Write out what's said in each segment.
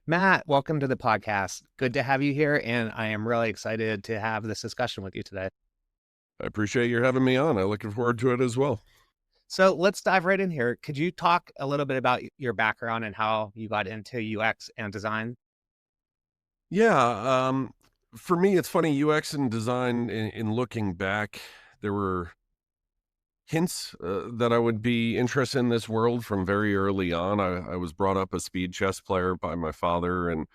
Matt, welcome to the podcast. Good to have you here, and I am really excited to have this discussion with you today. I appreciate you having me on. I'm looking forward to it as well. So let's dive right in here. Could you talk a little bit about your background and how you got into UX and design? Yeah, for me, it's funny, UX and design, in looking back, there were hints that I would be interested in this world from very early on. I was brought up a speed chess player by my father and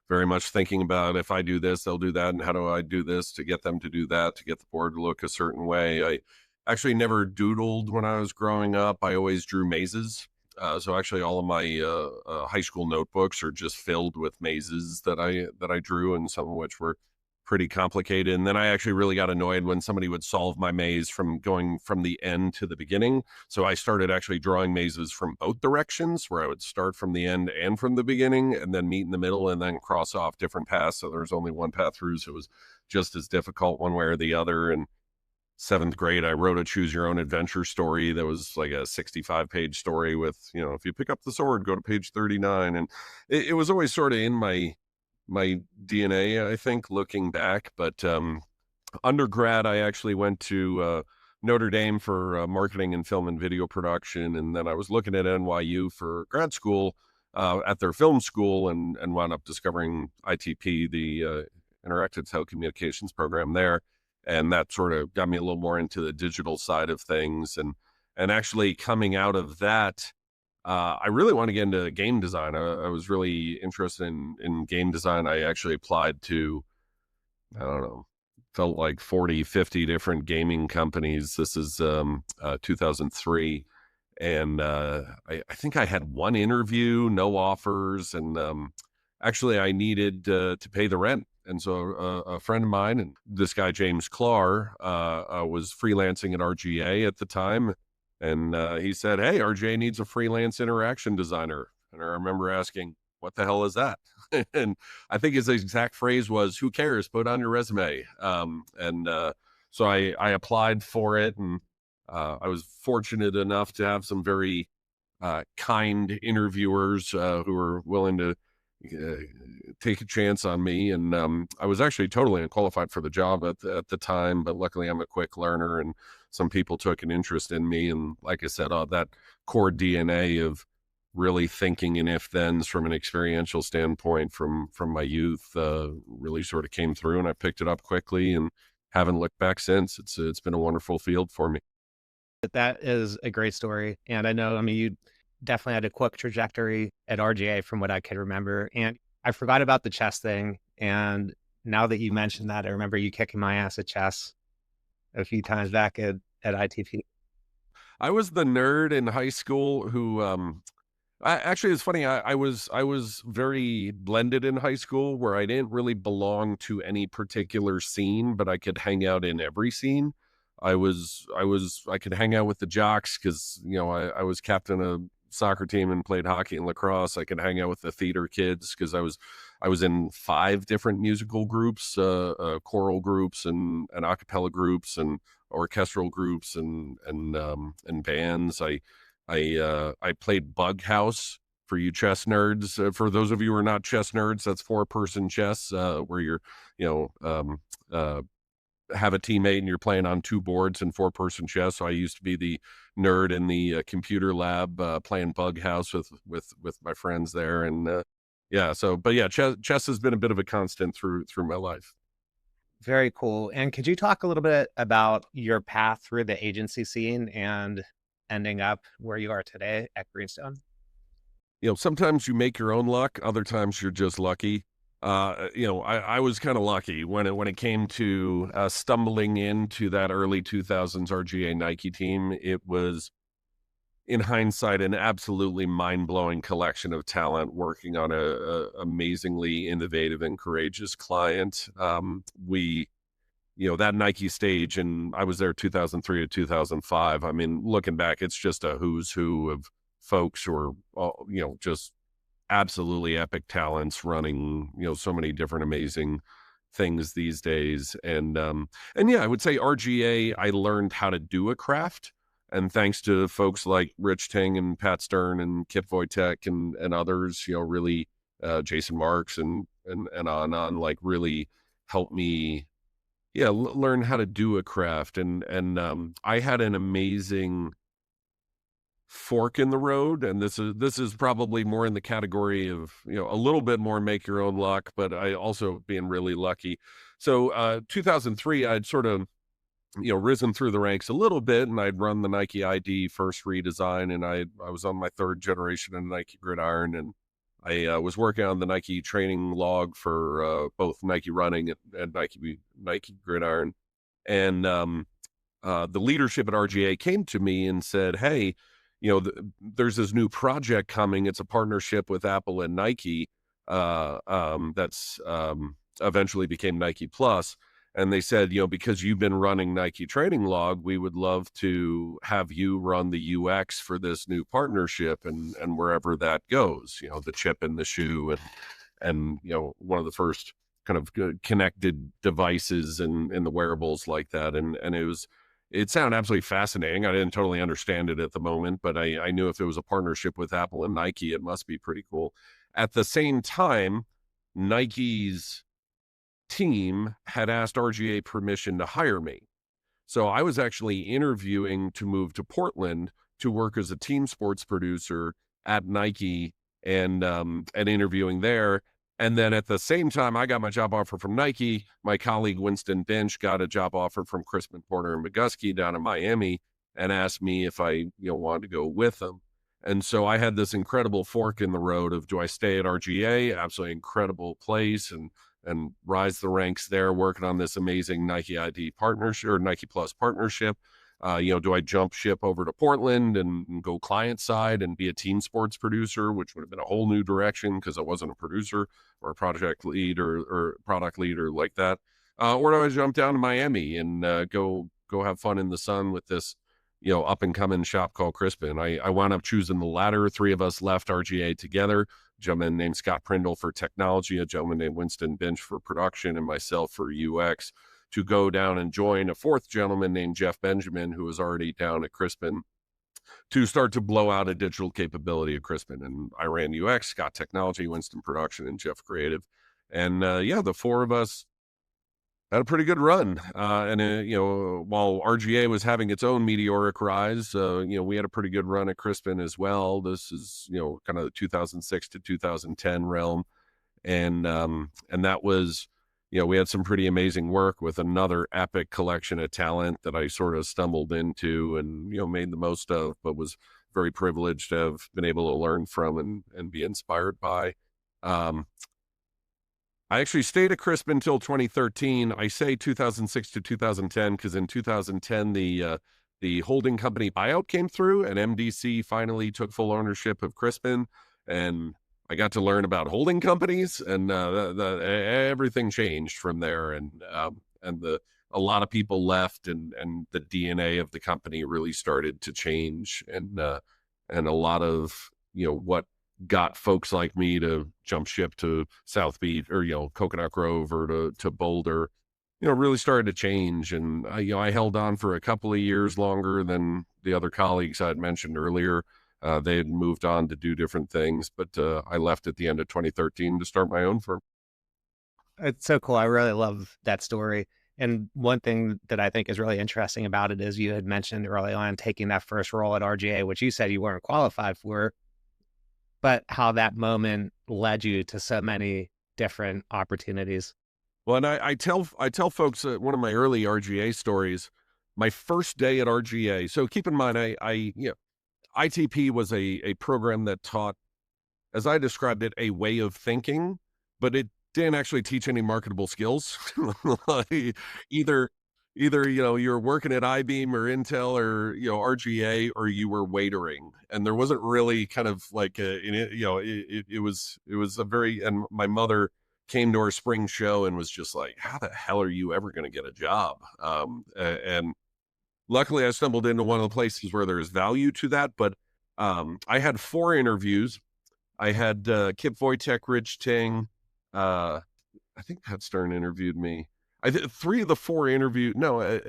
very much thinking about if I do this, they'll do that. And how do I do this to get them to do that, to get the board to look a certain way? I actually never doodled when I was growing up. I always drew mazes. So actually, all of my high school notebooks are just filled with mazes that I drew, and some of which were pretty complicated. And then I actually really got annoyed when somebody would solve my maze from going from the end to the beginning. So I started actually drawing mazes from both directions, where I would start from the end and from the beginning and then meet in the middle and then cross off different paths. So there's only one path through. So it was just as difficult one way or the other. And seventh grade, I wrote a choose your own adventure story that was like a 65-page story with, if you pick up the sword, go to page 39. And it was always sort of in my DNA, I think, looking back. But undergrad, I actually went to Notre Dame for marketing and film and video production. And then I was looking at NYU for grad school at their film school and wound up discovering ITP, the Interactive Telecommunications program there. And that sort of got me a little more into the digital side of things. And actually coming out of that, I really want to get into game design. I was really interested in game design. I actually applied to, I don't know, felt like 40, 50 different gaming companies. This is 2003. And I think I had one interview, no offers. And actually, I needed to pay the rent. And so a friend of mine, and this guy, James Clark, was freelancing at RGA at the time. And he said, "Hey, RGA needs a freelance interaction designer." And I remember asking, "What the hell is that?" And I think his exact phrase was, "Who cares? Put it on your resume." So I applied for it, and I was fortunate enough to have some very kind interviewers who were willing to uh, take a chance on me. And I was actually totally unqualified for the job at the time, but luckily I'm a quick learner and some people took an interest in me. And like I said, that core DNA of really thinking in if-thens from an experiential standpoint from my youth really sort of came through, and I picked it up quickly and haven't looked back since. It's been a wonderful field for me. That is a great story. And I know, I mean, you definitely had a quick trajectory at RGA from what I can remember. And I forgot about the chess thing. And now that you mentioned that, I remember you kicking my ass at chess a few times back at ITP. I was the nerd in high school who actually, it's funny. I was very blended in high school, where I didn't really belong to any particular scene, but I could hang out in every scene. I could hang out with the jocks because I was captain of soccer team and played hockey and lacrosse. I could hang out with the theater kids because I was in 5 different musical groups, choral groups and a cappella groups and orchestral groups and bands. I played Bug House for you chess nerds. For those of you who are not chess nerds, that's 4-person chess, where you know, um, uh, have a teammate and you're playing on 2 boards in 4-person chess. So I used to be the nerd in the computer lab playing Bug House with my friends there. And yeah, but yeah, chess has been a bit of a constant through my life. Very cool. And could you talk a little bit about your path through the agency scene and ending up where you are today at Greenstone? Sometimes you make your own luck, other times you're just lucky. I was kind of lucky when it came to stumbling into that early 2000s RGA Nike team. It was, in hindsight, an absolutely mind-blowing collection of talent working on a amazingly innovative and courageous client. That Nike stage, and I was there 2003 to 2005. I mean, looking back, it's just a who's who of folks who are, just absolutely epic talents running, so many different amazing things these days. And yeah, I would say RGA, I learned how to do a craft. And thanks to folks like Rich Ting and Pat Stern and Kip Wojtek and others, really Jason Marks and on, like, really helped me, yeah, learn how to do a craft. And I had an amazing fork in the road, and this is probably more in the category of, a little bit more make your own luck, but I also being really lucky. So 2003, I'd sort of, risen through the ranks a little bit, and I'd run the Nike ID first redesign, and I was on my third generation of Nike Gridiron, and I was working on the Nike training log for both Nike Running and Nike Gridiron. And the leadership at RGA came to me and said, "Hey, there's this new project coming. It's a partnership with Apple and Nike, that's eventually became Nike Plus." And they said, because you've been running Nike Training Log, we would love to have you run the UX for this new partnership, and wherever that goes, the chip in the shoe, and one of the first kind of connected devices and in the wearables like that. And it sounded absolutely fascinating. I didn't totally understand it at the moment, but I knew if it was a partnership with Apple and Nike, it must be pretty cool. At the same time, Nike's team had asked RGA permission to hire me. So I was actually interviewing to move to Portland to work as a team sports producer at Nike, and interviewing there. And then at the same time, I got my job offer from Nike. My colleague Winston Bench got a job offer from Crispin Porter and McGusky down in Miami, and asked me if I, wanted to go with them. And so I had this incredible fork in the road of, do I stay at RGA? Absolutely incredible place, and rise the ranks there, working on this amazing Nike ID partnership or Nike Plus partnership. Do I jump ship over to Portland and go client side and be a team sports producer, which would have been a whole new direction because I wasn't a producer or a project lead or product leader like that. Or do I jump down to Miami and go have fun in the sun with this, up and coming shop called Crispin? I wound up choosing the latter. Three of us left RGA together. A gentleman named Scott Prindle for technology, a gentleman named Winston Bench for production, and myself for UX, to go down and join a fourth gentleman named Jeff Benjamin, who was already down at Crispin, to start to blow out a digital capability of Crispin. And I ran UX, Scott technology, Winston production, and Jeff creative. And yeah, the four of us had a pretty good run. And while RGA was having its own meteoric rise, we had a pretty good run at Crispin as well. This is, kind of the 2006 to 2010 realm. And that was, we had some pretty amazing work with another epic collection of talent that I sort of stumbled into and, made the most of, but was very privileged to have been able to learn from and be inspired by. I actually stayed at Crispin until 2013. I say 2006 to 2010 because in 2010 the holding company buyout came through, and MDC finally took full ownership of Crispin, and I got to learn about holding companies, and everything changed from there. And a lot of people left, and the DNA of the company really started to change, and a lot of what got folks like me to jump ship to South Beach or Coconut Grove or to Boulder, really started to change. And I held on for a couple of years longer than the other colleagues I'd mentioned earlier. They had moved on to do different things, but I left at the end of 2013 to start my own firm. It's so cool. I really love that story. And one thing that I think is really interesting about it is you had mentioned early on taking that first role at RGA, which you said you weren't qualified for, but how that moment led you to so many different opportunities. Well, and I tell folks one of my early RGA stories, my first day at RGA. So keep in mind, ITP was a program that taught, as I described it, a way of thinking, but it didn't actually teach any marketable skills. Like, either you're working at IBM or Intel or RGA, or you were waitering, and there wasn't really kind of like it was a very. And my mother came to our spring show and was just like, "How the hell are you ever going to get a job?" And luckily, I stumbled into one of the places where there's value to that. But I had 4 interviews. I had Kip Wojtek, Rich Ting. I think Pat Stern interviewed me. 3 of the 4 interview. No,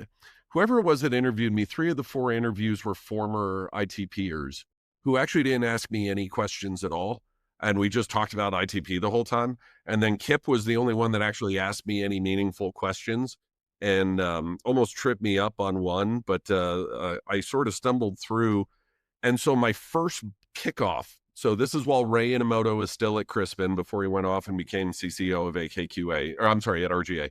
whoever it was that interviewed me, 3 of the 4 interviews were former ITPers who actually didn't ask me any questions at all. and we just talked about ITP the whole time. And then Kip was the only one that actually asked me any meaningful questions, and almost tripped me up on one, but I sort of stumbled through. And so my first kickoff, so this is while Ray Inamoto was still at Crispin before he went off and became CCO of AKQA, or I'm sorry, at RGA,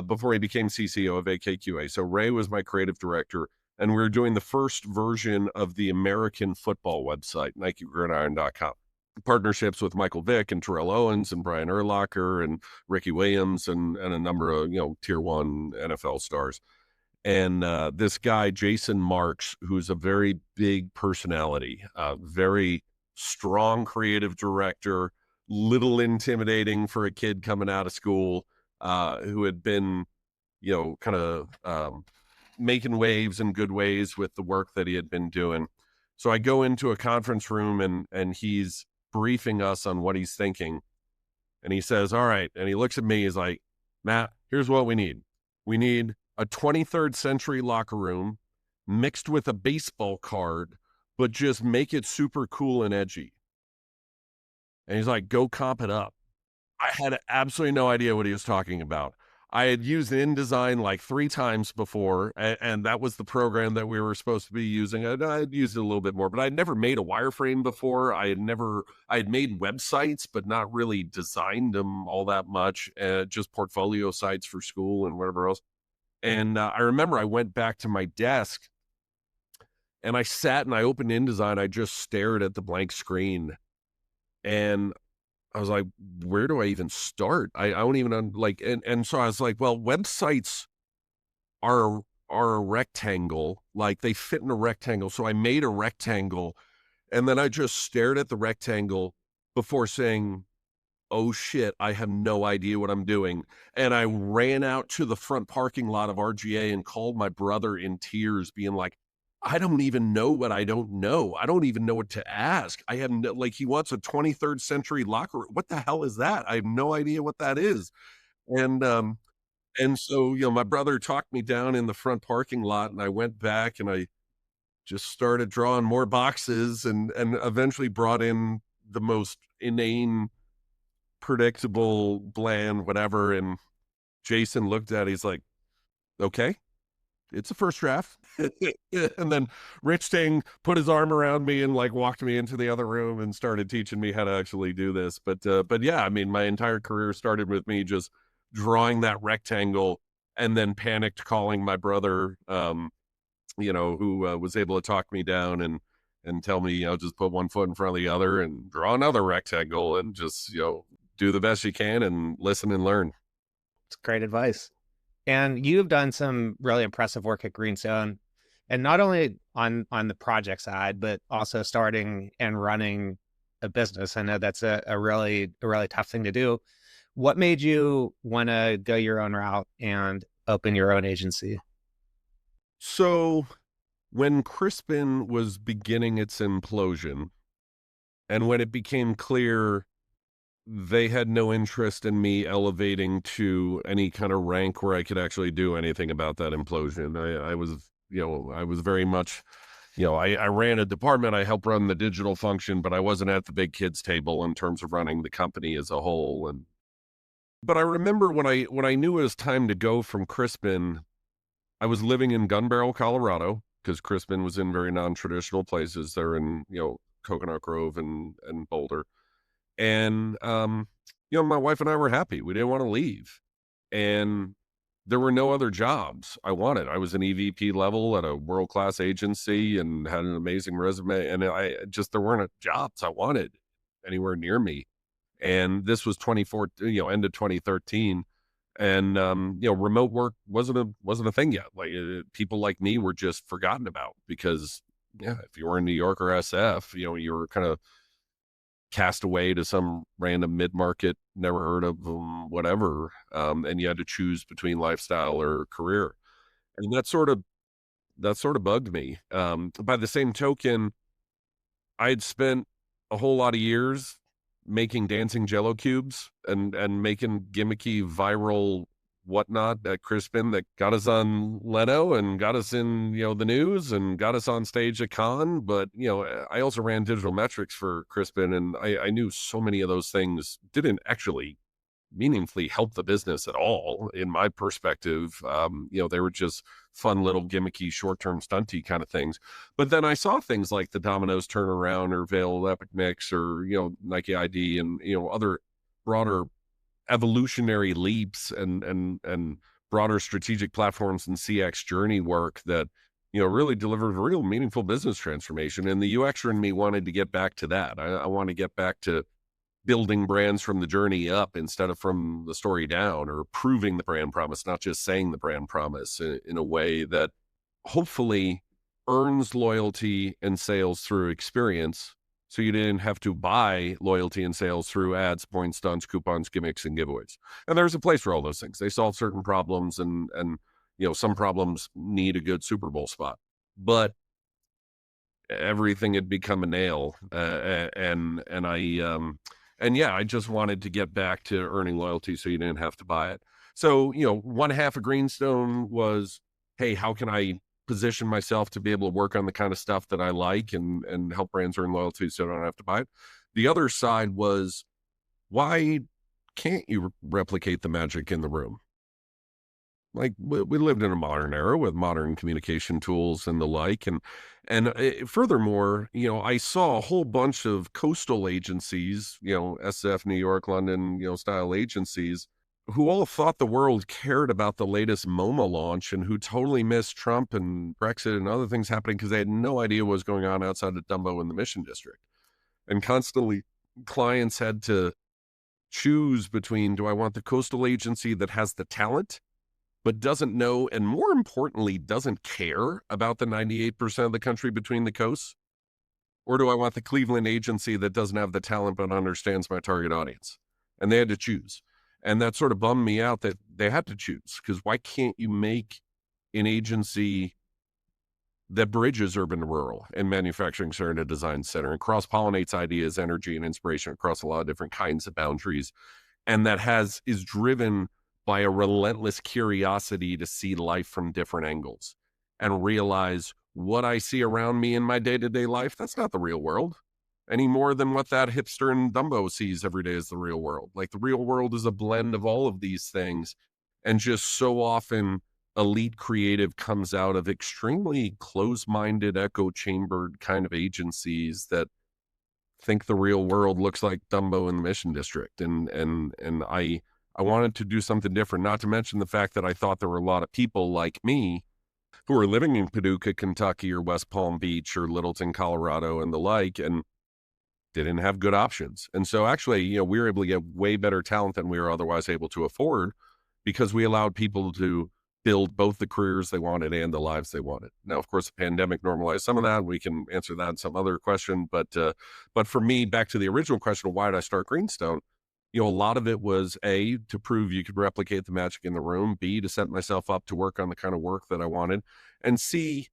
before he became CCO of AKQA. So Ray was my creative director, and we were doing the first version of the American football website, NikeGridiron.com. Partnerships with Michael Vick and Terrell Owens and Brian Urlacher and Ricky Williams and a number of, tier one NFL stars. And this guy, Jason Marks, who's a very big personality, very strong creative director, little intimidating for a kid coming out of school, who had been, kind of making waves in good ways with the work that he had been doing. So I go into a conference room and he's briefing us on what he's thinking. And he says, all right. And he looks at me, he's like, Matt, here's what we need. We need a 23rd century locker room mixed with a baseball card, but just make it super cool and edgy. And he's like, go comp it up. I had absolutely no idea what he was talking about. I had used InDesign like 3 times before, and that was the program that we were supposed to be using. I'd used it a little bit more, but I'd never made a wireframe before. I had made websites, but not really designed them all that much, just portfolio sites for school and whatever else. And I remember I went back to my desk and I sat and I opened InDesign. I just stared at the blank screen and I was like, where do I even start? I don't even like, and so I was like, well, websites are a rectangle, like they fit in a rectangle. So I made a rectangle and then I just stared at the rectangle before saying, oh shit, I have no idea what I'm doing. And I ran out to the front parking lot of RGA and called my brother in tears, being like, I don't even know what I don't know. I don't even know what to ask. I have no, like, he wants a 23rd century locker. What the hell is that? I have no idea what that is. And, and so, my brother talked me down in the front parking lot and I went back and I just started drawing more boxes and eventually brought in the most inane, predictable, bland, whatever. And Jason looked at it, he's like, okay, it's a first draft. And then Rich Ting put his arm around me and like walked me into the other room and started teaching me how to actually do this. But yeah, I mean, my entire career started with me just drawing that rectangle and then panicked calling my brother, who was able to talk me down and tell me, just put one foot in front of the other and draw another rectangle and just, do the best you can and listen and learn. It's great advice. And you've done some really impressive work at Greenstone, and not only on the project side, but also starting and running a business. I know that's a really tough thing to do. What made you want to go your own route and open your own agency? So when Crispin was beginning its implosion, and when it became clear they had no interest in me elevating to any kind of rank where I could actually do anything about that implosion, I was very much, I ran a department, I helped run the digital function, but I wasn't at the big kids table in terms of running the company as a whole. But I remember when I knew it was time to go from Crispin, I was living in Gun Barrel, Colorado, because Crispin was in very non-traditional places. They're in, Coconut Grove and Boulder. And, my wife and I were happy. We didn't want to leave. And there were no other jobs I wanted. I was an EVP level at a world-class agency and had an amazing resume. And there weren't jobs I wanted anywhere near me. And this was 2014, end of 2013. And, remote work wasn't a thing yet. Like people like me were just forgotten about because, yeah, if you were in New York or SF, you were kind of cast away to some random mid-market, never heard of them, whatever. And you had to choose between lifestyle or career. And that sort of bugged me. By the same token, I had spent a whole lot of years making dancing Jello cubes and making gimmicky viral whatnot at Crispin that got us on Leno and got us in, the news and got us on stage at Cannes. But, I also ran digital metrics for Crispin, and I knew so many of those things didn't actually meaningfully help the business at all, in my perspective. They were just fun little gimmicky, short-term stunty kind of things. But then I saw things like the Domino's turnaround or Vail Epic Mix or, Nike ID and, other broader evolutionary leaps and broader strategic platforms and CX journey work that, really delivered real meaningful business transformation. And the UXer in me wanted to get back to that. I want to get back to building brands from the journey up instead of from the story down, or proving the brand promise, not just saying the brand promise in a way that hopefully earns loyalty and sales through experience. So you didn't have to buy loyalty and sales through ads, points, stunts, coupons, gimmicks, and giveaways. And there's a place for all those things. They solve certain problems, and some problems need a good Super Bowl spot. But everything had become a nail, and yeah, I just wanted to get back to earning loyalty so you didn't have to buy it. So, one half of Greenstone was, hey, how can I position myself to be able to work on the kind of stuff that I like and help brands earn loyalty so I don't have to buy it. The other side was, why can't you replicate the magic in the room? Like, we lived in a modern era with modern communication tools and the like, and furthermore, I saw a whole bunch of coastal agencies, SF, New York, London, style agencies, who all thought the world cared about the latest MoMA launch, and who totally missed Trump and Brexit and other things happening because they had no idea what was going on outside of Dumbo in the Mission District. And constantly, clients had to choose between, do I want the coastal agency that has the talent but doesn't know, and more importantly, doesn't care about the 98% of the country between the coasts? Or do I want the Cleveland agency that doesn't have the talent but understands my target audience? And they had to choose. And that sort of bummed me out that they had to choose, because why can't you make an agency that bridges urban to rural and manufacturing center and a design center and cross-pollinates ideas, energy, and inspiration across a lot of different kinds of boundaries, and that is driven by a relentless curiosity to see life from different angles and realize what I see around me in my day-to-day life, that's not the real world any more than what that hipster in Dumbo sees every day as the real world. Like, the real world is a blend of all of these things. And just so often, elite creative comes out of extremely close-minded, echo-chambered kind of agencies that think the real world looks like Dumbo in the Mission District. And I wanted to do something different, not to mention the fact that I thought there were a lot of people like me who are living in Paducah, Kentucky, or West Palm Beach, or Littleton, Colorado, and the like, and didn't have good options. And so actually, we were able to get way better talent than we were otherwise able to afford, because we allowed people to build both the careers they wanted and the lives they wanted. Now, of course, the pandemic normalized some of that. We can answer that in some other question. But for me, back to the original question of why did I start Greenstone, a lot of it was A, to prove you could replicate the magic in the room, B, to set myself up to work on the kind of work that I wanted, and C,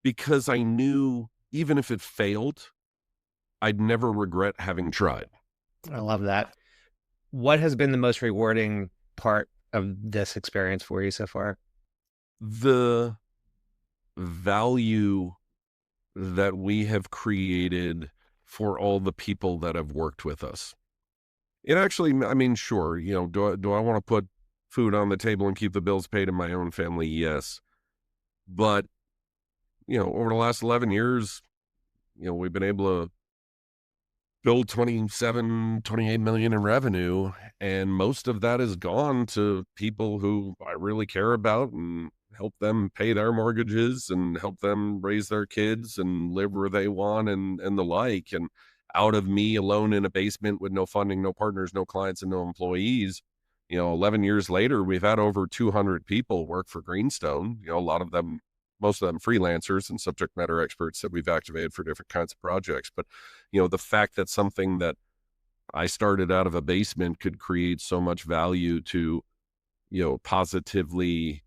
because I knew even if it failed, I'd never regret having tried. I love that. What has been the most rewarding part of this experience for you so far? The value that we have created for all the people that have worked with us. It actually, I mean, sure, do I want to put food on the table and keep the bills paid in my own family? Yes. But, over the last 11 years, we've been able to build 28 million in revenue, and most of that has gone to people who I really care about and help them pay their mortgages and help them raise their kids and live where they want and the like. And out of me alone in a basement with no funding, no partners, no clients, and no employees, 11 years later, we've had over 200 people work for Greenstone, a lot of them, most of them freelancers and subject matter experts that we've activated for different kinds of projects. But, the fact that something that I started out of a basement could create so much value to, positively,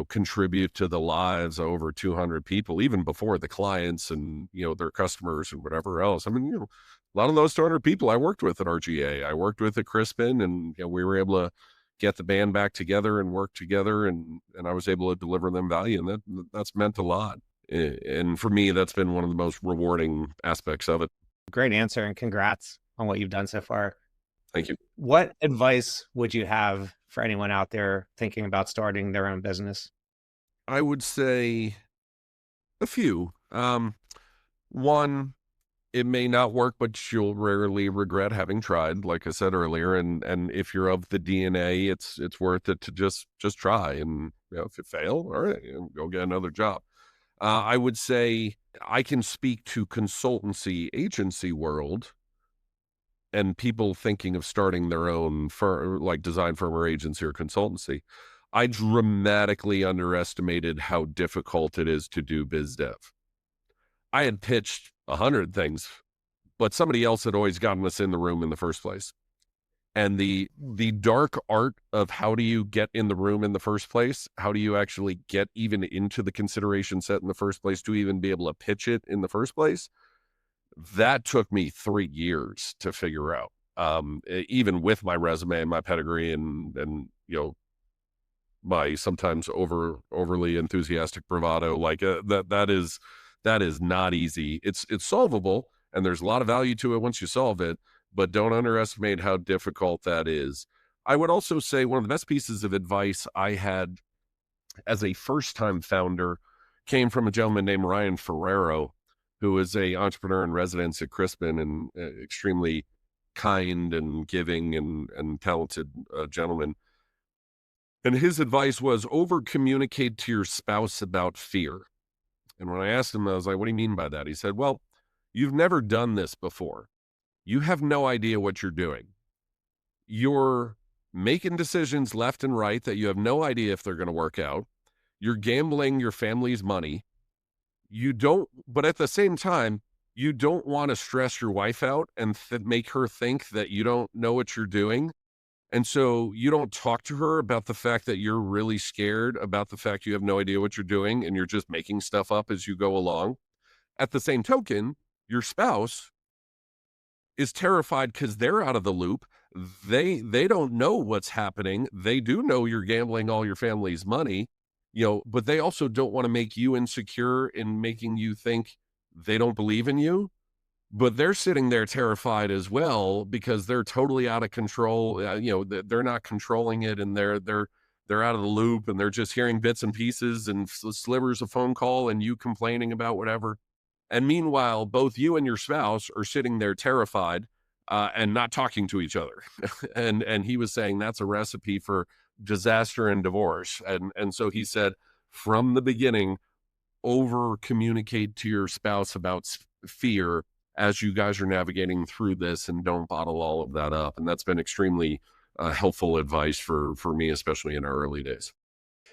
contribute to the lives of over 200 people, even before the clients and, their customers and whatever else. I mean, a lot of those 200 people I worked with at RGA, I worked with at Crispin, and, we were able to get the band back together and work together, and I was able to deliver them value, and that's meant a lot. And for me, that's been one of the most rewarding aspects of it. Great answer and congrats on what you've done so far. Thank you. What advice would you have for anyone out there thinking about starting their own business? I would say a few. One, it may not work, but you'll rarely regret having tried, like I said earlier. And if you're of the DNA, it's worth it to just try. And if you fail, all right, go get another job. I would say I can speak to consultancy agency world and people thinking of starting their own firm, like design firm or agency or consultancy. I dramatically underestimated how difficult it is to do biz dev. I had pitched 100 things, but somebody else had always gotten us in the room in the first place. And the dark art of how do you get in the room in the first place? How do you actually get even into the consideration set in the first place to even be able to pitch it in the first place? That took me 3 years to figure out. Even with my resume and my pedigree and my sometimes overly enthusiastic bravado, like that is not easy. It's solvable, and there's a lot of value to it once you solve it, but don't underestimate how difficult that is. I would also say one of the best pieces of advice I had as a first-time founder came from a gentleman named Ryan Ferrero, who is a entrepreneur in residence at Crispin and extremely kind and giving and talented gentleman. And his advice was over communicate to your spouse about fear. And when I asked him, I was like, what do you mean by that? He said, well, you've never done this before. You have no idea what you're doing. You're making decisions left and right that you have no idea if they're going to work out. You're gambling your family's money. But at the same time, you don't want to stress your wife out and make her think that you don't know what you're doing. And so you don't talk to her about the fact that you're really scared about the fact you have no idea what you're doing and you're just making stuff up as you go along. At the same token, your spouse is terrified because they're out of the loop. They don't know what's happening. They do know you're gambling all your family's money, but they also don't want to make you insecure in making you think they don't believe in you. But they're sitting there terrified as well because they're totally out of control. They're not controlling it, and they're out of the loop, and they're just hearing bits and pieces and slivers of phone call and you complaining about whatever. And meanwhile, both you and your spouse are sitting there terrified and not talking to each other. and he was saying that's a recipe for disaster and divorce. And so he said, from the beginning, over communicate to your spouse about fear as you guys are navigating through this, and don't bottle all of that up. And that's been extremely helpful advice for me, especially in our early days.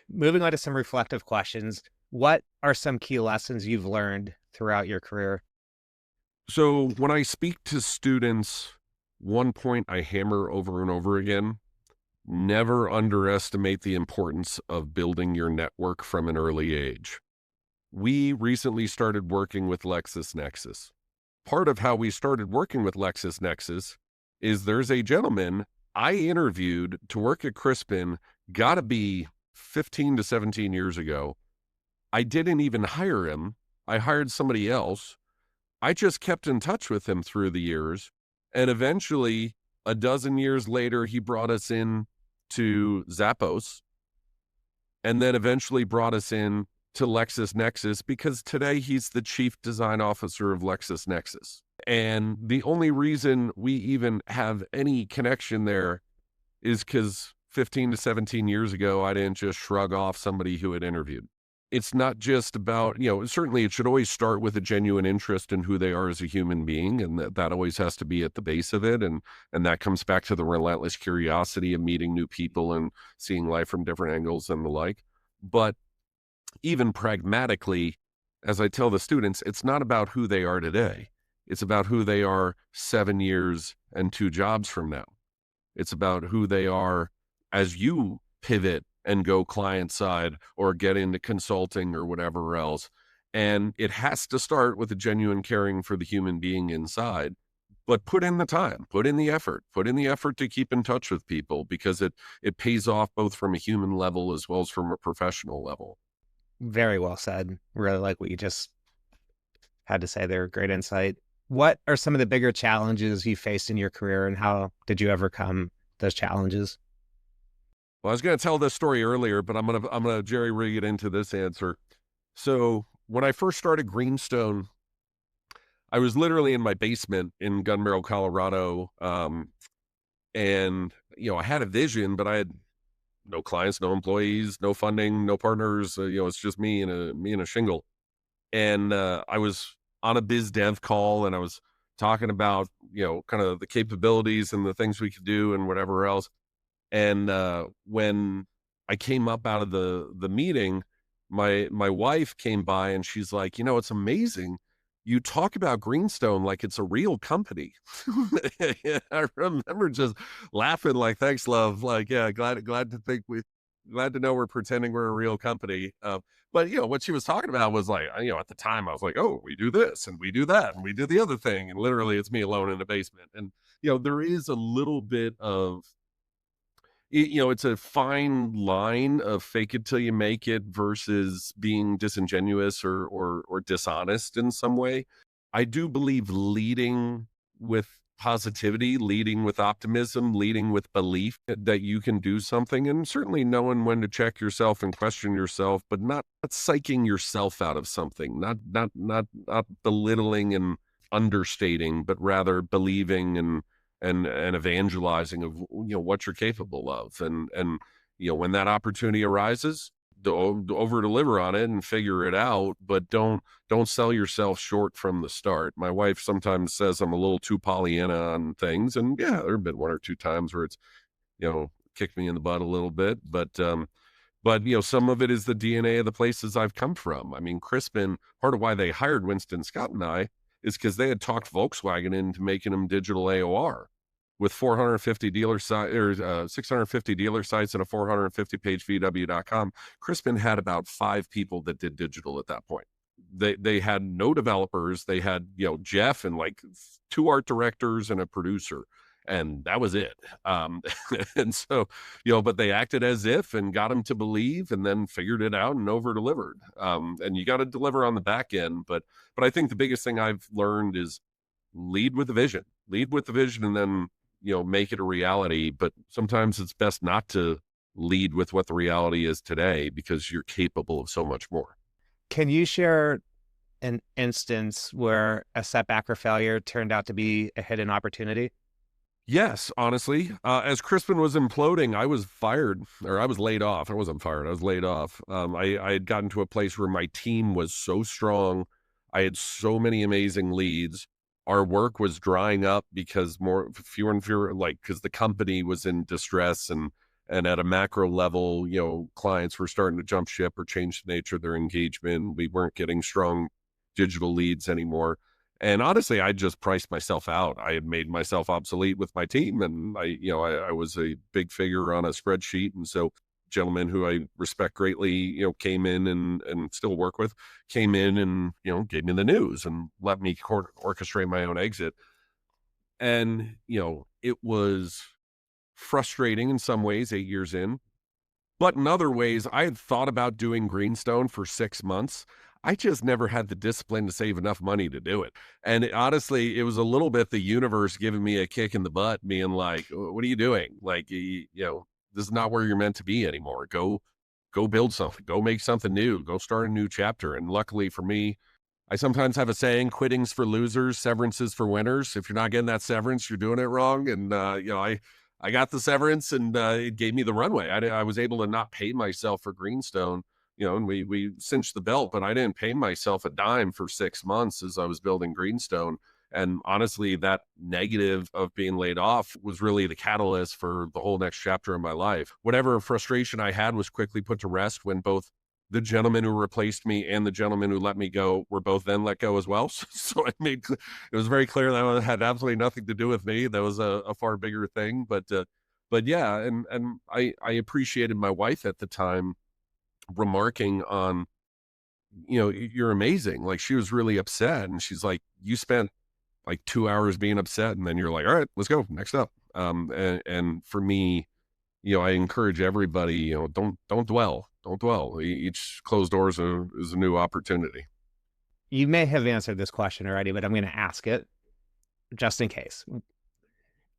Moving on to some reflective questions. What are some key lessons you've learned throughout your career? So when I speak to students, one point I hammer over and over again: never underestimate the importance of building your network from an early age. We recently started working with LexisNexis. Part of how we started working with LexisNexis is there's a gentleman I interviewed to work at Crispin, gotta be 15 to 17 years ago. I didn't even hire him. I hired somebody else. I just kept in touch with him through the years. And eventually, a dozen years later, he brought us in to Zappos, and then eventually brought us in to LexisNexis, because today he's the chief design officer of LexisNexis. And the only reason we even have any connection there is because 15 to 17 years ago, I didn't just shrug off somebody who had interviewed. It's not just about, certainly it should always start with a genuine interest in who they are as a human being. And that always has to be at the base of it. And that comes back to the relentless curiosity of meeting new people and seeing life from different angles and the like. But even pragmatically, as I tell the students, it's not about who they are today. It's about who they are 7 years and 2 jobs from now. It's about who they are as you pivot and go client side or get into consulting or whatever else. And it has to start with a genuine caring for the human being inside. but put in the time, put in the effort to keep in touch with people, because it pays off both from a human level as well as from a professional level. Very well said. Really like what you just had to say there. Great insight. What are some of the bigger challenges you faced in your career, and how did you overcome those challenges? Well, I was going to tell this story earlier, but I'm gonna jerry rig it into this answer. So when I first started Greenstone, I was literally in my basement in Gun Barrel, Colorado, and I had a vision, but I had no clients, no employees, no funding, no partners. It's just me and a shingle. And I was on a biz dev call, and I was talking about kind of the capabilities and the things we could do and whatever else. And when I came up out of the meeting, my wife came by and she's like, it's amazing. You talk about Greenstone like it's a real company. I remember just laughing, like, thanks, love. Like, yeah, glad to know we're pretending we're a real company. But what she was talking about was like, at the time I was like, oh, we do this and we do that and we do the other thing. And literally it's me alone in the basement. And, there is a little bit of, it's a fine line of fake it till you make it versus being disingenuous or dishonest in some way. I do believe leading with positivity, leading with optimism, leading with belief that you can do something, and certainly knowing when to check yourself and question yourself, but not psyching yourself out of something, not belittling and understating, but rather believing and evangelizing of what you're capable of, and when that opportunity arises, over deliver on it and figure it out, but don't sell yourself short from the start. My wife sometimes says I'm a little too Pollyanna on things, and yeah, there have been one or two times where it's kicked me in the butt a little bit, but some of it is the DNA of the places I've come from. I mean, Crispin, part of why they hired Winston Scott and I is because they had talked Volkswagen into making them digital AOR with 450 dealer sites, or 650 dealer sites and a 450 page VW.com. Crispin had about 5 people that did digital at that point. They had no developers. They had Jeff and like 2 art directors and a producer, and that was it. And so but they acted as if and got him to believe, and then figured it out and over delivered. And you got to deliver on the back end, but I think the biggest thing I've learned is lead with the vision, and then make it a reality. But sometimes it's best not to lead with what the reality is today, because you're capable of so much more. Can you share an instance where a setback or failure turned out to be a hidden opportunity? Yes, honestly, as Crispin was imploding, I was fired, or I was laid off. I wasn't fired. I was laid off. I had gotten to a place where my team was so strong. I had so many amazing leads. Our work was drying up because fewer and fewer, like, because the company was in distress, and at a macro level, clients were starting to jump ship or change the nature of their engagement. We weren't getting strong digital leads anymore. And honestly, I just priced myself out. I had made myself obsolete with my team, and I was a big figure on a spreadsheet. And so, gentleman who I respect greatly, came in and still work with, came in and gave me the news and let me orchestrate my own exit. And it was frustrating in some ways, 8 years in, but in other ways, I had thought about doing Greenstone for 6 months. I just never had the discipline to save enough money to do it. And honestly, it was a little bit the universe giving me a kick in the butt, being like, what are you doing? Like, this is not where you're meant to be anymore. Go build something, go make something new, go start a new chapter. And luckily for me, I sometimes have a saying, quitting's for losers, severance is for winners. If you're not getting that severance, you're doing it wrong. And, I got the severance, and it gave me the runway. I was able to not pay myself for Greenstone, and we cinched the belt, but I didn't pay myself a dime for 6 months as I was building Greenstone. And honestly, that negative of being laid off was really the catalyst for the whole next chapter of my life. Whatever frustration I had was quickly put to rest when both the gentleman who replaced me and the gentleman who let me go were both then let go as well. So it was very clear that had absolutely nothing to do with me. That was a far bigger thing. But yeah, and I appreciated my wife at the time remarking on, you're amazing. Like, she was really upset, and she's like, you spent like 2 hours being upset, and then you're like, all right, let's go, next up. And for me, I encourage everybody, don't dwell, don't dwell. Each closed door is a new opportunity. You may have answered this question already, but I'm going to ask it just in case.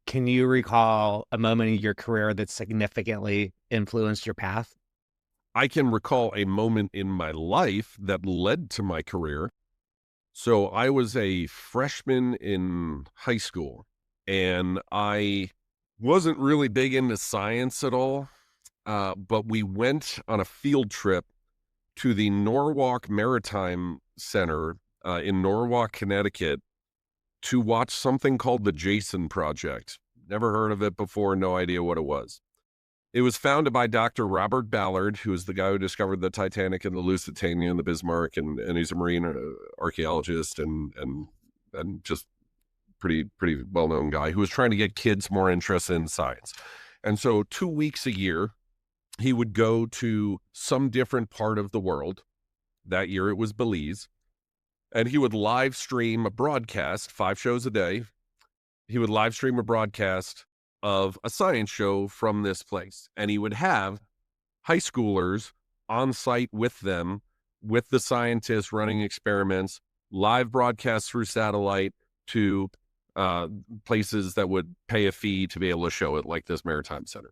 Can you recall a moment in your career that significantly influenced your path? I can recall a moment in my life that led to my career. So I was a freshman in high school, and I wasn't really big into science at all. But we went on a field trip to the Norwalk Maritime Center in Norwalk, Connecticut, to watch something called the Jason Project. Never heard of it before, no idea what it was. It was founded by Dr. Robert Ballard, who is the guy who discovered the Titanic and the Lusitania and the Bismarck, and he's a marine archaeologist and just pretty well known guy who was trying to get kids more interested in science. And so 2 weeks a year, he would go to some different part of the world. That year it was Belize, and he would live stream a broadcast, 5 shows a day. He would live stream a broadcast of a science show from this place. And he would have high schoolers on site with them, with the scientists running experiments, live broadcasts through satellite to places that would pay a fee to be able to show it, like this Maritime Center.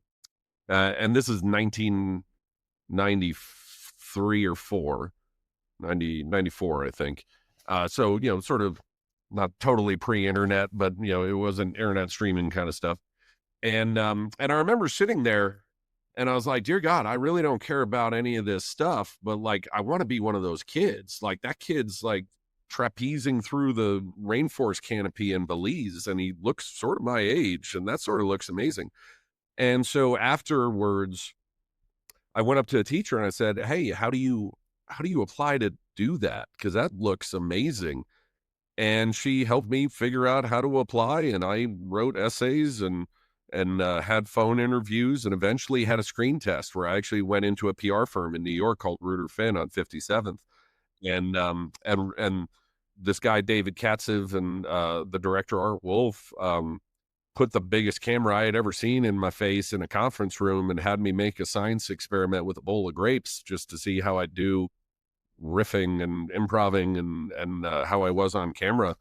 And this is 1993 or 94, I think. So, sort of not totally pre-internet, but, it wasn't internet streaming kind of stuff. And I remember sitting there and I was like, dear God, I really don't care about any of this stuff, but like, I want to be one of those kids. Like that kid's like trapezing through the rainforest canopy in Belize, and he looks sort of my age, and that sort of looks amazing. And so afterwards, I went up to a teacher and I said, hey, how do you apply to do that? Because that looks amazing. And she helped me figure out how to apply, and I wrote essays and had phone interviews, and eventually had a screen test where I actually went into a PR firm in New York called Reuter Finn on 57th. And this guy, David Katzev, and the director, Art Wolf, put the biggest camera I had ever seen in my face in a conference room and had me make a science experiment with a bowl of grapes just to see how I do riffing and improving and how I was on camera.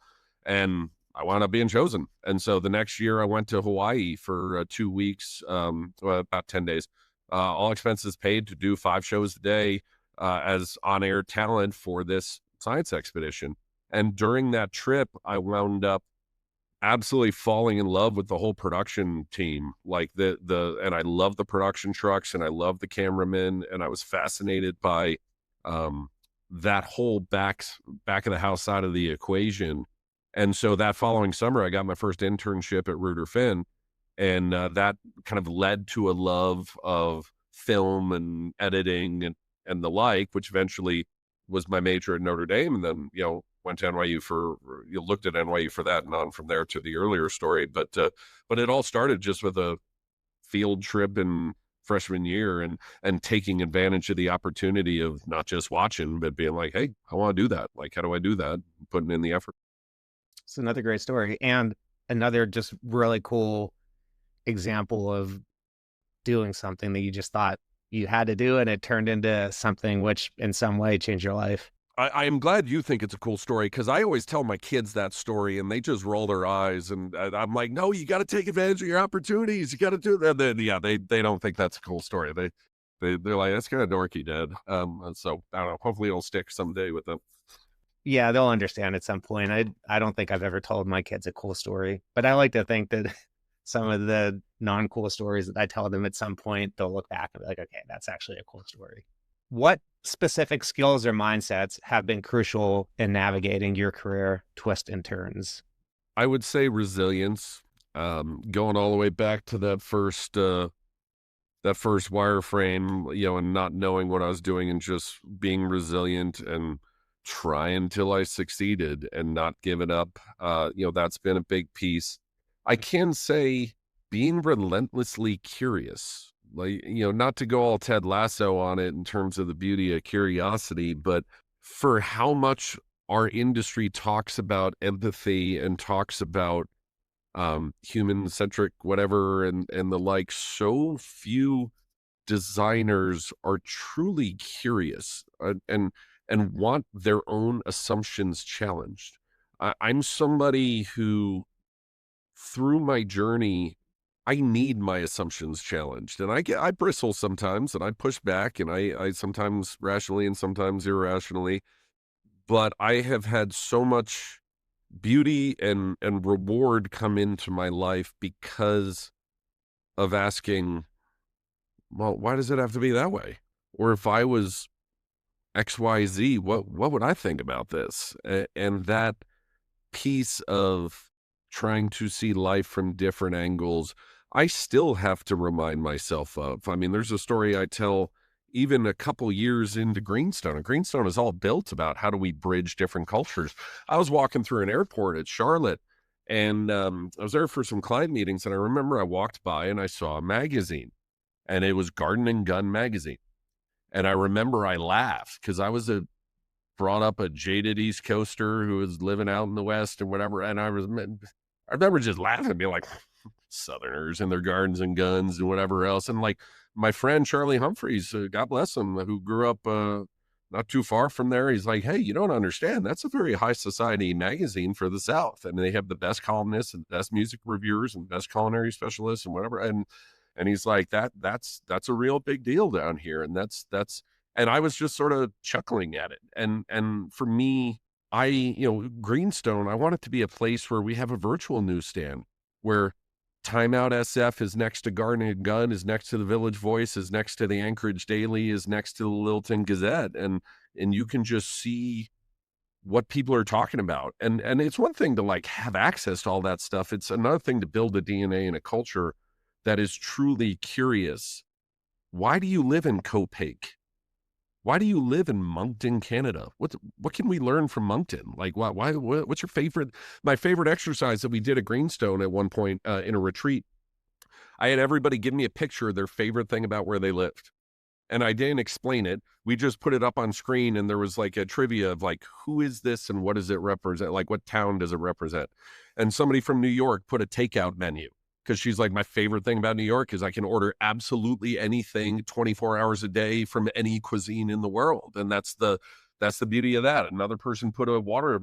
And I wound up being chosen. And so the next year I went to Hawaii for 2 weeks, about 10 days, all expenses paid, to do 5 shows a day as on-air talent for this science expedition. And during that trip, I wound up absolutely falling in love with the whole production team. Like and I love the production trucks, and I love the cameramen, and I was fascinated by that whole back of the house side of the equation. And so that following summer, I got my first internship at Reuter Finn, and that kind of led to a love of film and editing and the like, which eventually was my major at Notre Dame. And then, went to NYU looked at NYU for that, and on from there to the earlier story. But it all started just with a field trip in freshman year, and taking advantage of the opportunity of not just watching, but being like, hey, I want to do that. Like, how do I do that? Putting in the effort. It's another great story, and another just really cool example of doing something that you just thought you had to do, and it turned into something which in some way changed your life. I am glad you think it's a cool story, because I always tell my kids that story and they just roll their eyes, and I'm like, no, you got to take advantage of your opportunities. You got to do that. Then, yeah, they don't think that's a cool story. They're like, that's kind of dorky, Dad. So I don't know. Hopefully it'll stick someday with them. Yeah, they'll understand at some point. I don't think I've ever told my kids a cool story, but I like to think that some of the non-cool stories that I tell them at some point, they'll look back and be like, okay, that's actually a cool story. What specific skills or mindsets have been crucial in navigating your career twists and turns? I would say resilience, going all the way back to that first wireframe, and not knowing what I was doing, and just being resilient and trying till I succeeded and not giving up. That's been a big piece. I can say being relentlessly curious, like, not to go all Ted Lasso on it in terms of the beauty of curiosity, but for how much our industry talks about empathy and talks about human centric whatever and the like, so few designers are truly curious and want their own assumptions challenged. I'm somebody who, through my journey, I need my assumptions challenged, and I bristle sometimes, and I push back, and I sometimes rationally and sometimes irrationally. But I have had so much beauty and reward come into my life because of asking, well, why does it have to be that way? Or if I was XYZ, what would I think about this? And that piece of trying to see life from different angles, I still have to remind myself of. I mean, there's a story I tell even a couple years into Greenstone. And Greenstone is all built about how do we bridge different cultures. I was walking through an airport at Charlotte, and I was there for some client meetings, and I remember I walked by and I saw a magazine, and it was Garden and Gun magazine. And I remember I laughed because I was brought up a jaded East Coaster who was living out in the West and whatever. And I remember just laughing, being like, Southerners and their gardens and guns and whatever else. And like my friend Charlie Humphreys, God bless him, who grew up not too far from there. He's like, hey, you don't understand. That's a very high society magazine for the South. And they have the best columnists and best music reviewers and best culinary specialists and whatever. And he's like, that's a real big deal down here. And that's and I was just sort of chuckling at it. And for me, Greenstone, I want it to be a place where we have a virtual newsstand where Timeout SF is next to Garden and Gun, is next to the Village Voice, is next to the Anchorage Daily, is next to the Littleton Gazette. And you can just see what people are talking about. And it's one thing to like have access to all that stuff. It's another thing to build a DNA and a culture that is truly curious. Why do you live in Copac? Why do you live in Moncton, Canada? What can we learn from Moncton? Like, what's your favorite? My favorite exercise that we did at Greenstone at one point in a retreat, I had everybody give me a picture of their favorite thing about where they lived. And I didn't explain it. We just put it up on screen, and there was like a trivia of like, who is this and what does it represent? Like, what town does it represent? And somebody from New York put a takeout menu because she's like, my favorite thing about New York is I can order absolutely anything 24 hours a day from any cuisine in the world. And that's the beauty of that. Another person put a water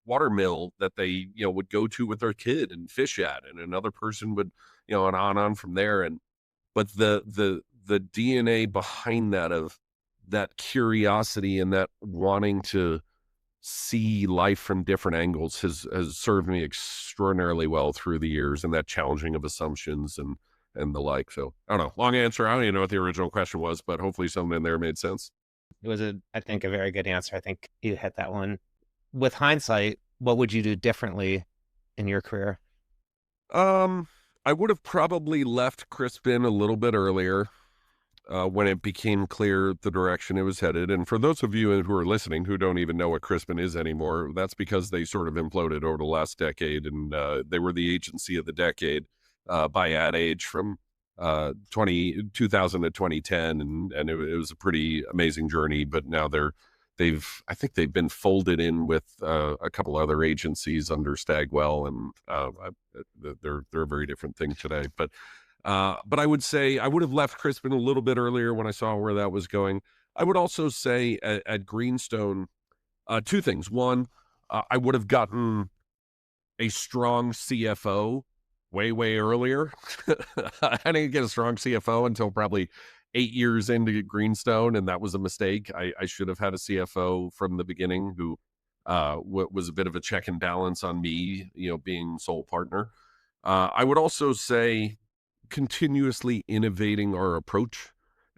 mill that they, would go to with their kid and fish at. And another person would, and on from there. But the DNA behind that, of that curiosity and that wanting to see life from different angles has served me extraordinarily well through the years, and that challenging of assumptions and the like. So I don't know, long answer. I don't even know what the original question was, but hopefully something in there made sense. It was I think, a very good answer. I think you hit that one. With hindsight, what would you do differently in your career? I would have probably left Crispin a little bit earlier. When it became clear the direction it was headed. And for those of you who are listening who don't even know what Crispin is anymore, that's because they sort of imploded over the last decade, and they were the agency of the decade by Ad Age from 2000 to 2010, and it was a pretty amazing journey. But now I think they've been folded in with a couple other agencies under Stagwell, and they're a very different thing today. But I would say I would have left Crispin a little bit earlier when I saw where that was going. I would also say at Greenstone, two things. One, I would have gotten a strong CFO way earlier. I didn't get a strong CFO until probably 8 years into Greenstone, and that was a mistake. I should have had a CFO from the beginning who was a bit of a check and balance on me, being sole partner. I would also say continuously innovating our approach,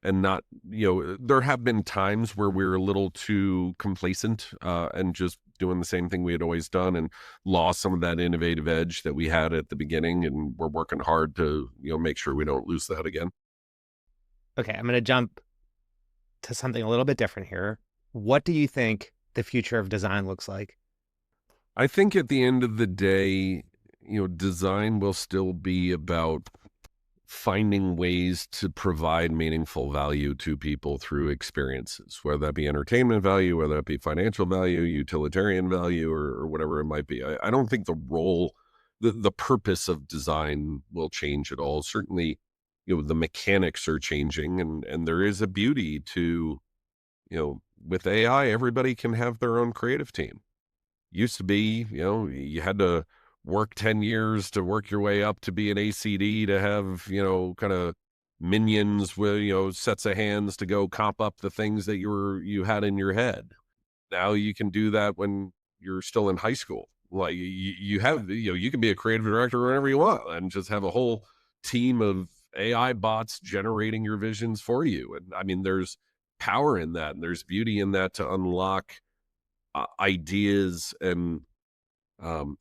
and not, there have been times where we're a little too complacent and just doing the same thing we had always done, and lost some of that innovative edge that we had at the beginning. And we're working hard to, make sure we don't lose that again. Okay, I'm going to jump to something a little bit different here. What do you think the future of design looks like? I think at the end of the day, design will still be about finding ways to provide meaningful value to people through experiences, whether that be entertainment value, whether that be financial value, utilitarian value, or whatever it might be. I don't think the role, the purpose of design will change at all. Certainly, the mechanics are changing, and there is a beauty to, with AI, everybody can have their own creative team. Used to be, you had to work 10 years to work your way up to be an ACD, to have, kind of minions with, sets of hands to go comp up the things that you had in your head. Now you can do that when you're still in high school. Like you have, you can be a creative director whenever you want and just have a whole team of AI bots generating your visions for you. And I mean, there's power in that, and there's beauty in that to unlock ideas and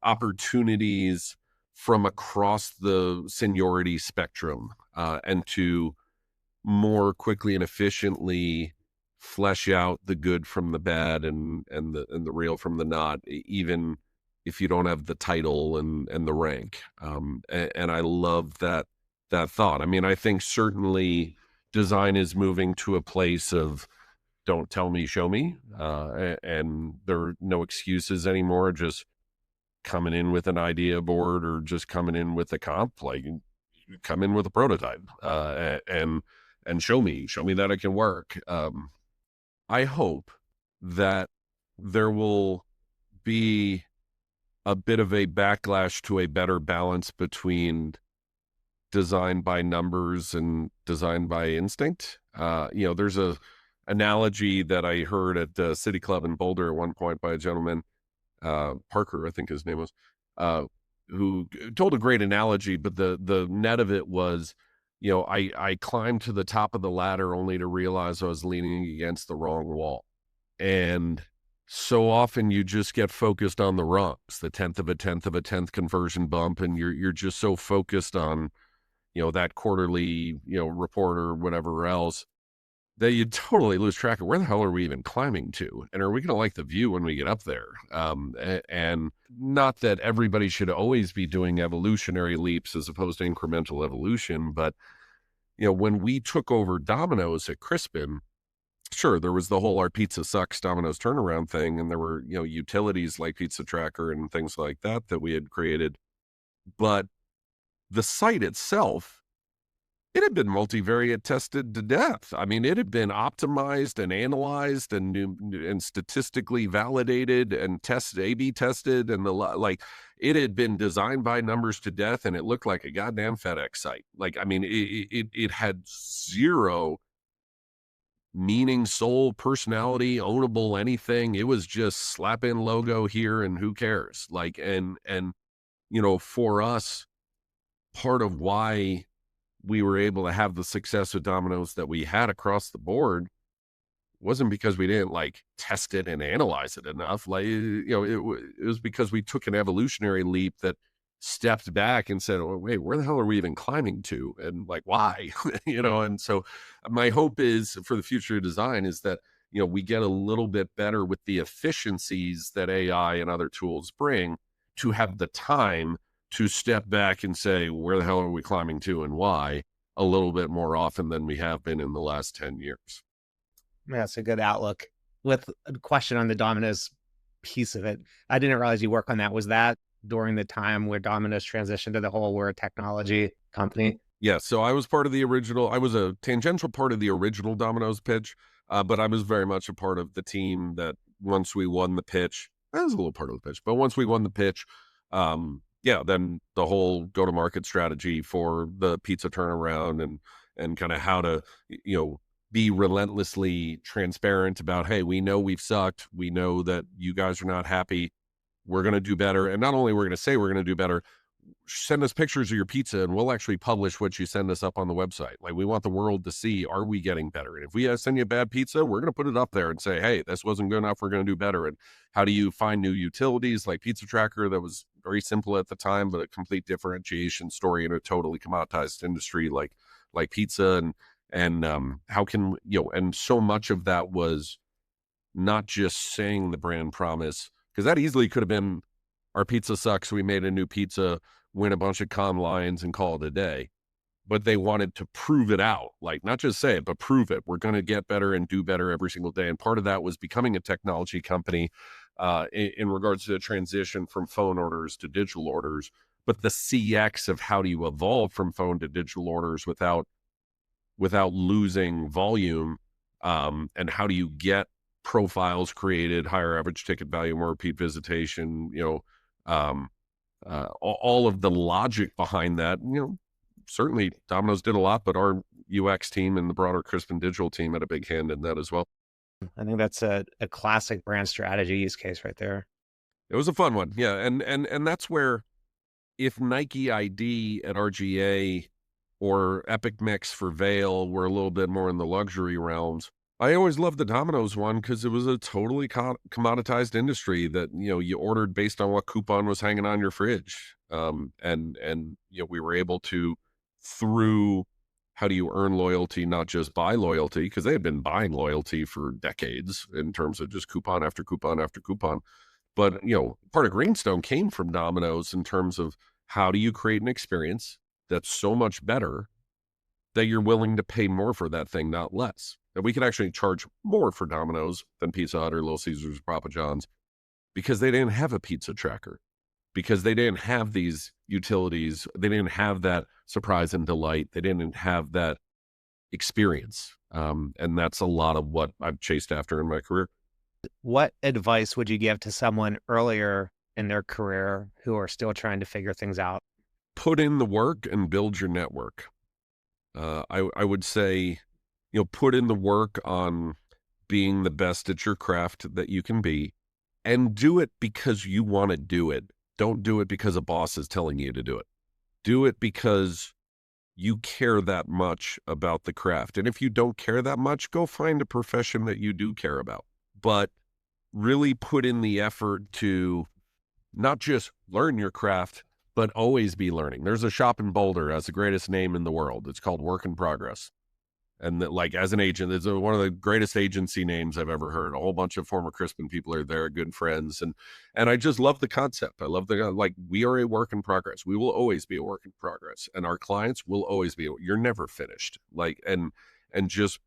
opportunities from across the seniority spectrum, and to more quickly and efficiently flesh out the good from the bad, and the real from the not, even if you don't have the title and the rank. And I love that thought. I mean, I think certainly design is moving to a place of don't tell me, show me. And there are no excuses anymore. Just coming in with an idea board, or just coming in with a comp, like come in with a prototype, and show me that it can work. I hope that there will be a bit of a backlash to a better balance between design by numbers and design by instinct. There's a analogy that I heard at the City Club in Boulder at one point by a gentleman, Parker, I think his name was, who told a great analogy, but the net of it was, I climbed to the top of the ladder only to realize I was leaning against the wrong wall. And so often you just get focused on the rungs, the tenth of a tenth of a tenth conversion bump, and you're just so focused on, that quarterly, report or whatever else, that you totally lose track of where the hell are we even climbing to? And are we going to like the view when we get up there? And not that everybody should always be doing evolutionary leaps as opposed to incremental evolution, but, when we took over Domino's at Crispin, sure, there was the whole our pizza sucks Domino's turnaround thing. And there were, utilities like Pizza Tracker and things like that we had created. But the site itself, it had been multivariate tested to death. I mean, it had been optimized and analyzed and statistically validated and A/B tested, and it had been designed by numbers to death, and it looked like a goddamn FedEx site. Like, I mean, it had zero meaning, soul, personality, ownable, anything. It was just slap in logo here and who cares? Like, and for us, part of why we were able to have the success with Domino's that we had across the board wasn't because we didn't test it and analyze it enough. It was because we took an evolutionary leap that stepped back and said, oh, wait, where the hell are we even climbing to? And why? And so my hope is for the future of design is that, we get a little bit better with the efficiencies that AI and other tools bring, to have the time to step back and say, where the hell are we climbing to and why, a little bit more often than we have been in the last 10 years. That's a good outlook. With a question on the Domino's piece of it, I didn't realize you work on that. Was that during the time where Domino's transitioned to the whole we're a technology company? Yeah, so I was part of the original. I was a tangential part of the original Domino's pitch, but I was very much a part of the team that once we won the pitch, I was a little part of the pitch, but once we won the pitch, then the whole go-to-market strategy for the pizza turnaround and kind of how to, be relentlessly transparent about, hey, we know we've sucked. We know that you guys are not happy. We're going to do better. And not only we're going to say we're going to do better, send us pictures of your pizza and we'll actually publish what you send us up on the website. We want the world to see, are we getting better? And if we send you bad pizza, we're going to put it up there and say, hey, this wasn't good enough. We're going to do better. And how do you find new utilities like Pizza Tracker? That was very simple at the time, but a complete differentiation story in a totally commoditized industry like pizza. And how can, and so much of that was not just saying the brand promise, because that easily could have been our pizza sucks. We made a new pizza, win a bunch of con lines and call it a day. but they wanted to prove it out. Like, not just say it, but prove it. We're going to get better and do better every single day. And part of that was becoming a technology company in regards to the transition from phone orders to digital orders. But the CX of how do you evolve from phone to digital orders without losing volume, and how do you get profiles created, higher average ticket value, more repeat visitation, all of the logic behind that. Certainly Domino's did a lot, but our UX team and the broader Crispin Digital team had a big hand in that as well. I think that's a classic brand strategy use case right there. It was a fun one. Yeah. And that's where, if Nike ID at RGA or Epic Mix for Vail were a little bit more in the luxury realms, I always loved the Domino's one because it was a totally commoditized industry that, you ordered based on what coupon was hanging on your fridge. And we were able to, through how do you earn loyalty, not just buy loyalty, because they had been buying loyalty for decades in terms of just coupon after coupon after coupon. But, part of Greenstone came from Domino's in terms of how do you create an experience that's so much better that you're willing to pay more for that thing, not less. That we could actually charge more for Domino's than Pizza Hut or Little Caesars or Papa John's because they didn't have a pizza tracker, because they didn't have these utilities. They didn't have that surprise and delight. They didn't have that experience. And that's a lot of what I've chased after in my career. What advice would you give to someone earlier in their career who are still trying to figure things out? Put in the work and build your network. I would say, put in the work on being the best at your craft that you can be, and do it because you want to do it. Don't do it because a boss is telling you to do it. Do it because you care that much about the craft. And if you don't care that much, go find a profession that you do care about. But really put in the effort to not just learn your craft, but always be learning. There's a shop in Boulder has the greatest name in the world. It's called Work in Progress. And that, like, as an agent, it's one of the greatest agency names I've ever heard. A whole bunch of former Crispin people are there, good friends. And I just love the concept. I love we are a work in progress. We will always be a work in progress. And our clients will always be, you're never finished. And just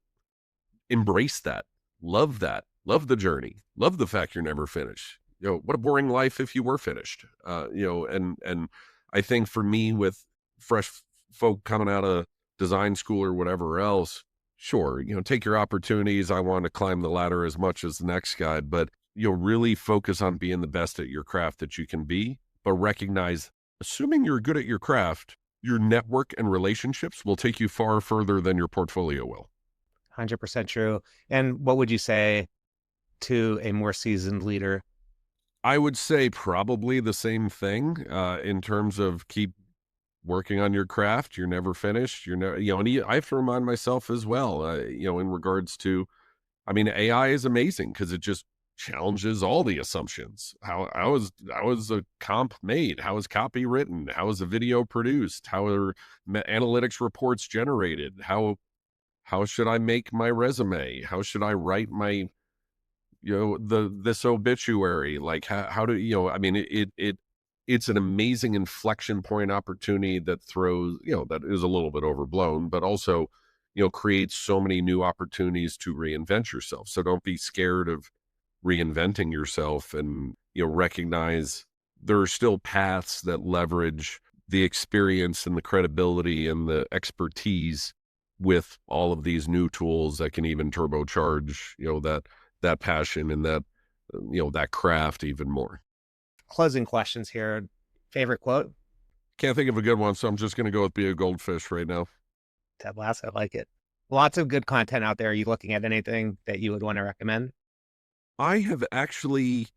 embrace that. Love that. Love the journey. Love the fact you're never finished. What a boring life if you were finished. And I think for me, with fresh folk coming out of design school or whatever else, sure, take your opportunities. I want to climb the ladder as much as the next guy, but really focus on being the best at your craft that you can be, but recognize, assuming you're good at your craft, your network and relationships will take you far further than your portfolio will. 100% true. And what would you say to a more seasoned leader? I would say probably the same thing, in terms of keep working on your craft. You're never finished. You're never, and I have to remind myself as well, in regards to, AI is amazing because it just challenges all the assumptions. How is a comp made? How is copy written? How is a video produced? How are analytics reports generated? How should I make my resume? How should I write my this obituary? Like, how do it's an amazing inflection point opportunity that throws, that is a little bit overblown, but also, creates so many new opportunities to reinvent yourself. So don't be scared of reinventing yourself, and, recognize there are still paths that leverage the experience and the credibility and the expertise with all of these new tools that can even turbocharge, that passion and that craft even more. Closing questions here. Favorite quote? Can't think of a good one, so I'm just going to go with "Be a goldfish" right now. Ted Lasso, I like it. Lots of good content out there. Are you looking at anything that you would want to recommend? I have actually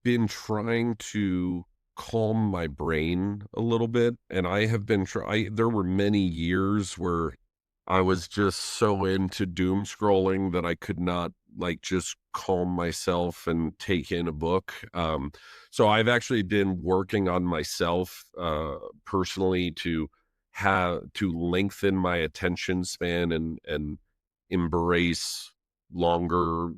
been trying to calm my brain a little bit, and I have been there were many years where I was just so into doom scrolling that I could not, just calm myself and take in a book. So I've actually been working on myself, personally, to lengthen my attention span and embrace longer,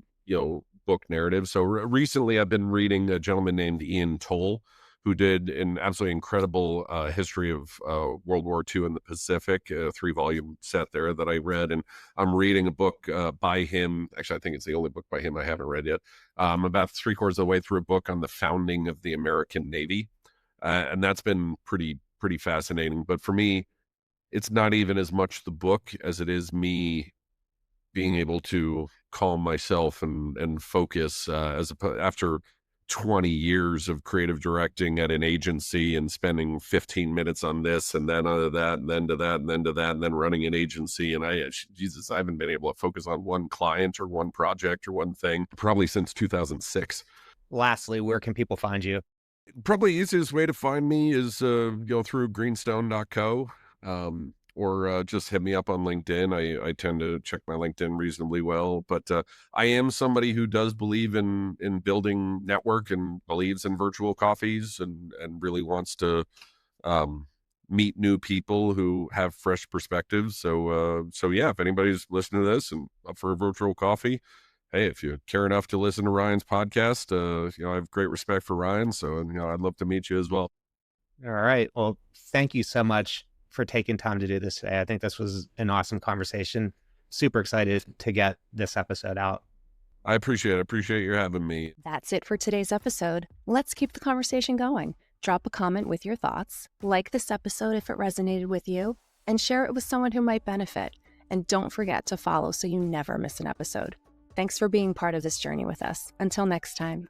book narratives. So recently I've been reading a gentleman named Ian Toll, who did an absolutely incredible history of World War II in the Pacific, a 3-volume set there that I read. And I'm reading a book by him. Actually, I think it's the only book by him I haven't read yet. I'm about 3/4 of the way through a book on the founding of the American Navy. And that's been pretty fascinating. But for me, it's not even as much the book as it is me being able to calm myself and focus after 20 years of creative directing at an agency and spending 15 minutes on this and then on that and then to that and then to that and then running an agency. And Jesus, I haven't been able to focus on one client or one project or one thing probably since 2006. Lastly, where can people find you? Probably easiest way to find me is go through greenstone.co. Or just hit me up on LinkedIn. I tend to check my LinkedIn reasonably well, but I am somebody who does believe in building network and believes in virtual coffees and really wants to meet new people who have fresh perspectives. So yeah, if anybody's listening to this and up for a virtual coffee, hey, if you care enough to listen to Ryan's podcast, I have great respect for Ryan, so I'd love to meet you as well. All right. Well, thank you so much for taking time to do this today. I think this was an awesome conversation. Super excited to get this episode out. I appreciate it. Appreciate you having me. That's it for today's episode. Let's keep the conversation going. Drop a comment with your thoughts, like this episode if it resonated with you, and share it with someone who might benefit. And don't forget to follow so you never miss an episode. Thanks for being part of this journey with us. Until next time.